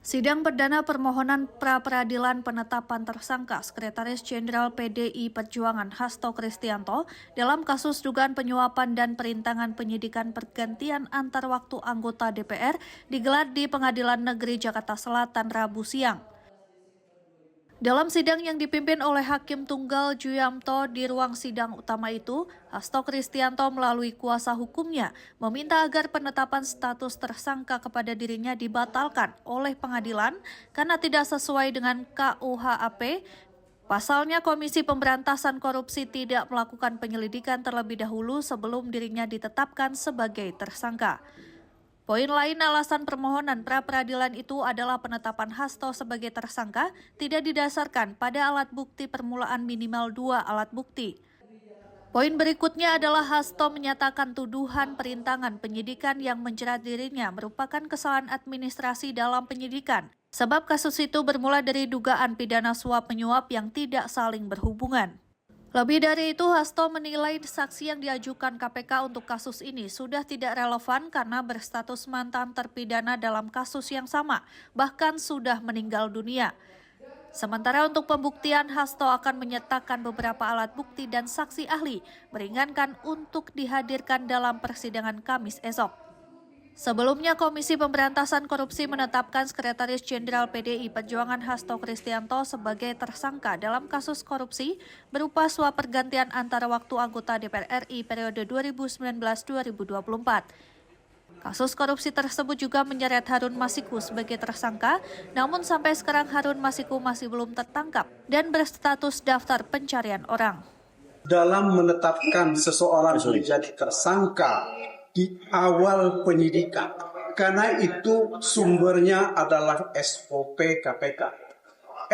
Sidang perdana permohonan pra-peradilan penetapan tersangka Sekretaris Jenderal PDI Perjuangan Hasto Kristianto dalam kasus dugaan penyuapan dan perintangan penyidikan pergantian antar waktu anggota DPR digelar di Pengadilan Negeri Jakarta Selatan Rabu siang. Dalam sidang yang dipimpin oleh Hakim Tunggal Juyamto di ruang sidang utama itu, Hasto Kristianto melalui kuasa hukumnya meminta agar penetapan status tersangka kepada dirinya dibatalkan oleh pengadilan karena tidak sesuai dengan KUHP. Pasalnya, Komisi Pemberantasan Korupsi tidak melakukan penyelidikan terlebih dahulu sebelum dirinya ditetapkan sebagai tersangka. Poin lain alasan permohonan pra-peradilan itu adalah penetapan Hasto sebagai tersangka tidak didasarkan pada alat bukti permulaan minimal 2 alat bukti. Poin berikutnya adalah Hasto menyatakan tuduhan perintangan penyidikan yang menjerat dirinya merupakan kesalahan administrasi dalam penyidikan, sebab kasus itu bermula dari dugaan pidana suap menyuap yang tidak saling berhubungan. Lebih dari itu, Hasto menilai saksi yang diajukan KPK untuk kasus ini sudah tidak relevan karena berstatus mantan terpidana dalam kasus yang sama, bahkan sudah meninggal dunia. Sementara untuk pembuktian, Hasto akan menyertakan beberapa alat bukti dan saksi ahli, meringankan untuk dihadirkan dalam persidangan Kamis esok. Sebelumnya, Komisi Pemberantasan Korupsi menetapkan Sekretaris Jenderal PDI Perjuangan Hasto Kristianto sebagai tersangka dalam kasus korupsi berupa suap pergantian antara waktu anggota DPR RI periode 2019-2024. Kasus korupsi tersebut juga menyeret Harun Masiku sebagai tersangka, namun sampai sekarang Harun Masiku masih belum tertangkap dan berstatus daftar pencarian orang. Dalam menetapkan seseorang menjadi tersangka di awal penyidikan, karena itu sumbernya adalah SOP KPK.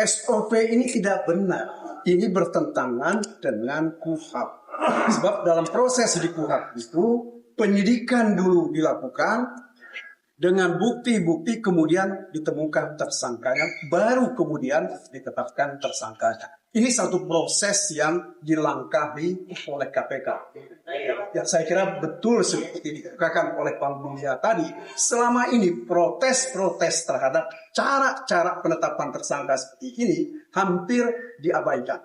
SOP ini tidak benar, ini bertentangan dengan KUHP. Sebab dalam proses di KUHP itu penyidikan dulu dilakukan, dengan bukti-bukti kemudian ditemukan tersangkanya, baru kemudian ditetapkan tersangkanya. Ini satu proses yang dilangkahi oleh KPK. Ya, saya kira betul seperti dikatakan oleh Pak Mulia tadi, selama ini protes-protes terhadap cara-cara penetapan tersangka seperti ini hampir diabaikan.